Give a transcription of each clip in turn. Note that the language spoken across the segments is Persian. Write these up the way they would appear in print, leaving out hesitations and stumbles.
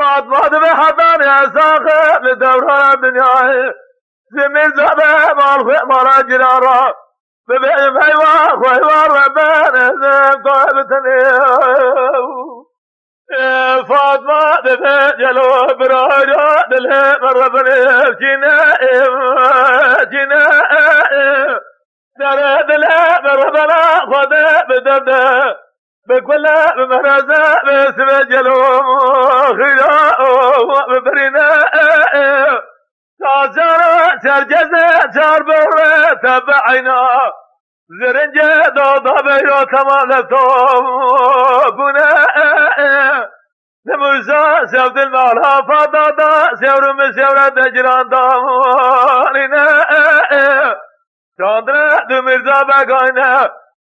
فاطمة بحضان يا ساخر لدوران الدنيا زمير زعبه مال جرارا ببعم حيوان ربنا زم طيبتني فاطمة بفجلو براجع دلها مربني جنائم دار دلها مربنا خدا بدرده بكل بمرزا بسبجلو خلاء ببرنا تاجر سرجزة شاربر تبعنا زرنجة دوضة بيرو تمالتهم بنا نموزا سيود المالها فضادا سيور مسيورة دجران داماننا چاندرا دمرزا بگاينا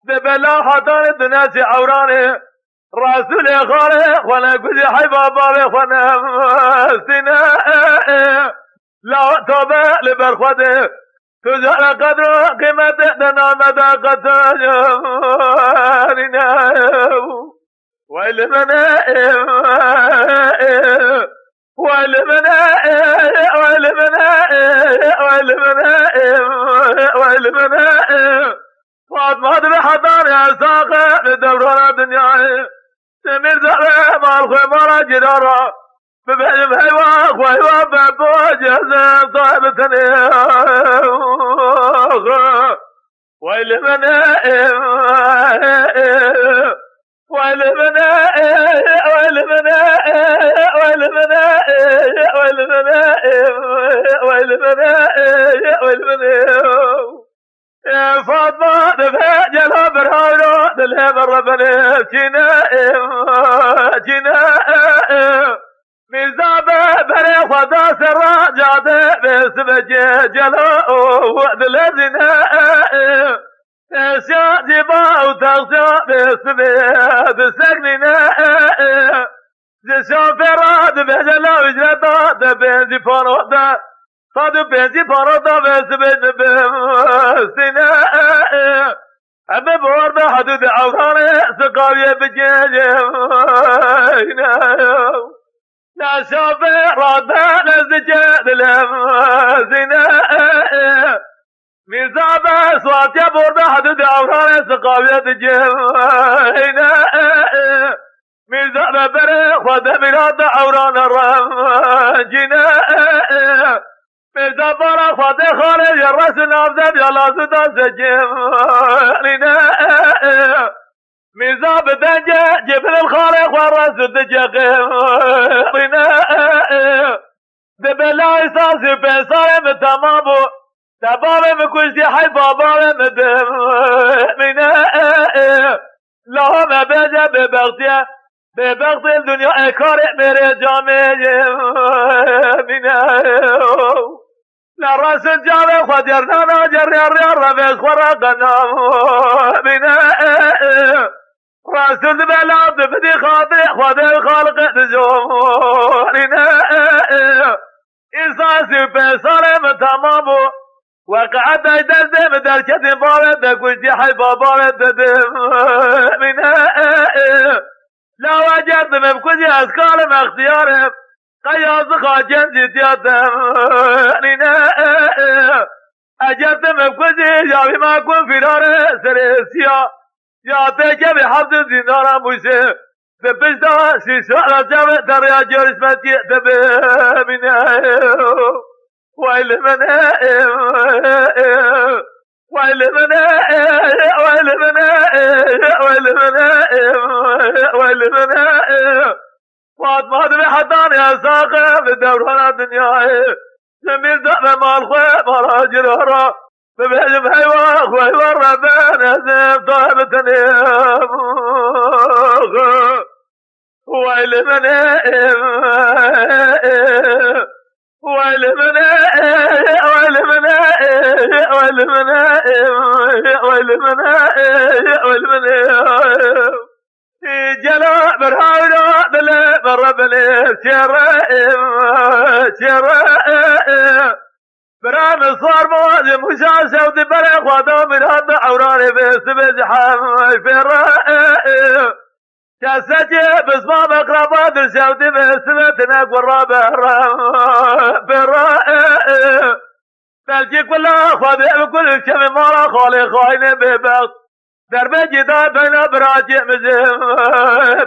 دبلا حطان الدناس عوراني رسول خالق وانا كذي حبابا وانا سنا لا توبة لبرخوته تجعل قدر قيمة دنا مدى قتالنا والمنا فاطمة بحضان يا ساقة لدوران الدنيا سمير زعبه مال جدارا ببعم حيوان بابو جهزم طيبتني فاطمة دفجلها برهايرو دلها مربني جنائم ميزابه بري خدا سرا جاده بسبجي جلو وعد الذين اشياء جبا وتغشى بسكننا زشافرات بجلا وجرتا دبنزي فارودا خادو بنزي فارودا بسبج بسنا أما بوردا حدود عوراني سقاوية بجيجم لا شافرات نزجد الهمزنا ميزابه صوتيا بوردا حدود عوراني سقاوية بجيجم ميزابه بري خدا بلاد عوران الرمجنا ميزابه خدا خالي يرس نافذب يلازدا سجمالنا ميزاب دنجة جبل الخالق والرس دجقمالنا دبلا إساسي بيصار متمامو تبابي مكوشتي حي بابا مدمنا لهم بيجا ببغتيا ببغت الدنيا اكاري ميري جامي منا لا راس الجامي خديرنا ناجر يا ربيس خرقنا منا راس البلاد بدي خاطئ خدي الخالق تزورنا إساسي بيصار متمامو وقعد يدزي بدركة بارد كوشتي حي بابا منا لا وجدت بكل أسكال اختيارهم قياس خاجن جدياتهم أجدت بكل جابي ما كن فرار سريسيا ياتيك بحفظ الدينار موسى ببجدا سيسوال جابي دريا جورس ماتي تبمنا وإلمنا فاطمة بحضان يا ساقة لدوران الدنيا سمير زعبه مال مال جرارا ببعم حيوان ربنا زم طيبتني وإلمنا جلا برهايرو دل ربني شرائم برام صار موازي مشاشة ودبري خوادا من هذا عوراني بس بزحام في الرائم كاسجي بصمام اقرابات الشوتي بس بتناك والرابع في الرائم تلجي كلها خواضي بكل الشمي مالا خالي خايني ببغض درب جدا بين براجع مزم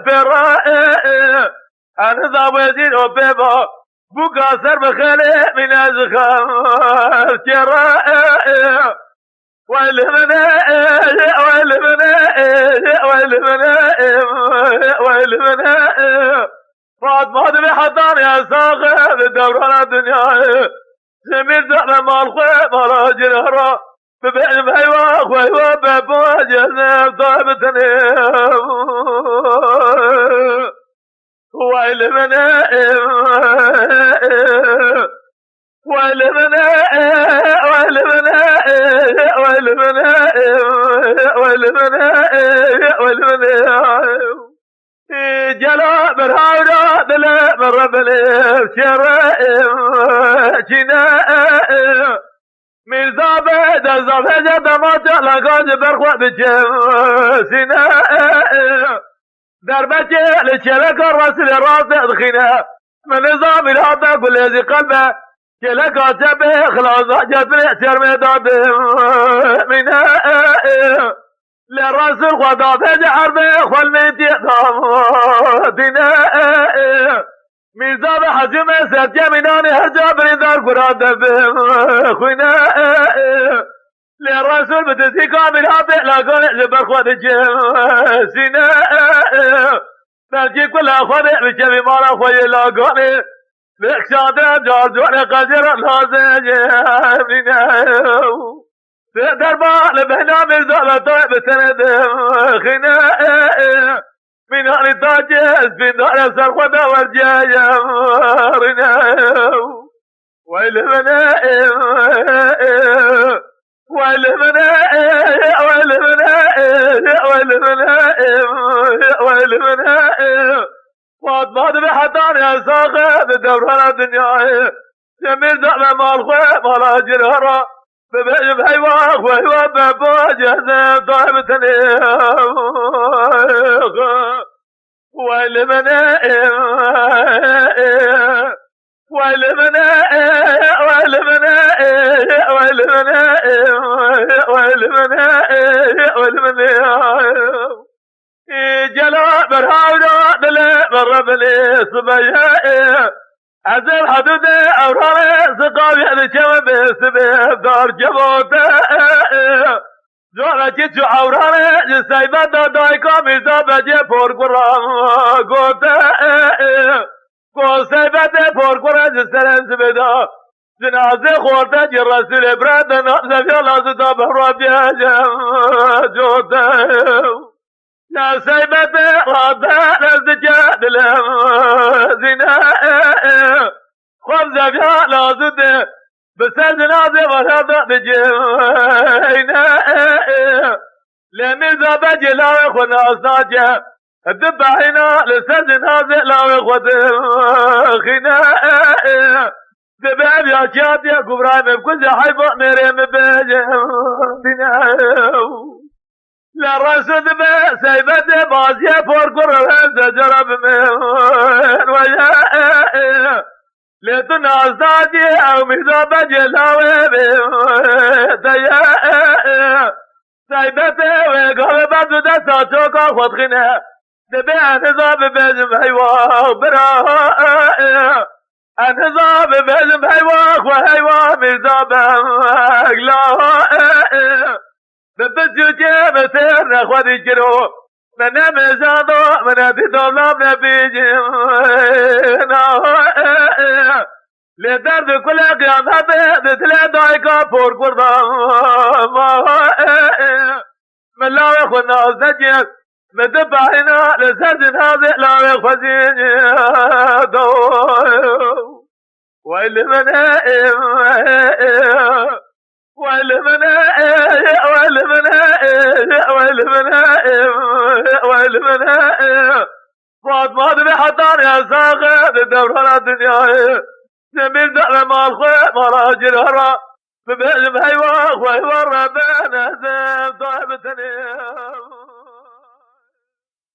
في الرائم انا ذا وزير وبيبا بقاصر بخلي من ازخام شرائم والمنائم فاطمة بحضان يا صاغب دوران الدنيا سمير زعما مالخوي مراجل هرا ببعلم هيوا خويوا ببواجه نام طابتني والمنائم جلا برهاونا دل مربلي شرائم جنائم من زابد الزفجة دمات لقاج برخوة بجم سنائم دربتي لشلك الرسل راس ادخنا من نظام الهضا كل هذه قلبه شلك عجبه خلاص جبري شرمي دادم منائم للرسول خدا بجي حربي خلميتي دينائم ميزاب حجم سرجة مناني هجابري دار قراد بهم خنائم للرسول بتسيقا من هابي لاقوني جبر خواد الجم سنائم بلجي كل أخواني بشبي مالا خوي لاقوني بإكشادة جارجوني قجر لازم منائم دربا لبهنا مرزالة طيب سندم خنائم من هاري تاجز بين دار سرخوة ورجايا رنائم والمنائم فاطمة بحضان يا صاغب دوران الدنيا سمير زعما مالخوي مراجل هرا ببعجم هيوا خويوا ببواجه نام طابتني والمنائم جلا برهاونا دل مربلي صبيائم عزل حدود أوراني سقابي هذا شوى بسبب دار جبوتائم جوانا جيتشو أوراني جسايبا دايكا ميزا بجي فور قرام قوتائم قوسايبا دي فور قرام جسرين سبدا جنازي خورتا جي رسول إبراد نفسه في الله ستا بحراب جاجم جوتائم لا سيبة ربا لزجاد لهم زنائم خبزة فيها لازد بسر جنازي ورهضة بجينائم لميزة بجلاوي خنا أصناجة الدبعينا لسر جنازي لاوي خدم خنائم دباب يا شاب يا كبرايم بكل حيبا مريم بجم بنائم للرسد بسيبة بازية فوركر زجرب من ويائم لتناس دادي او ميزابة جلاوي بيائم سيبة وقلبة دستاتوكا خدخنا دبي انهزاب بجم هيوا برائم انهزاب بجم هيوا وهيوا ميزابة اقلائم ببجوجي بسير نخوذ الجرو من مزادو من ابي دولاب نبيجي لدرد كل قيام هبه تلا دايكا فور قردام من لا يخونا ازدجي مدبعنا لسرد هذا لا يخوزين دو والمنائم فاطمه به حتان یا ساقه دوران دنیای نمیل دعوه مال خواه مراجل هرا ببهجم هیوا خواه وربان ازم طایب تنیم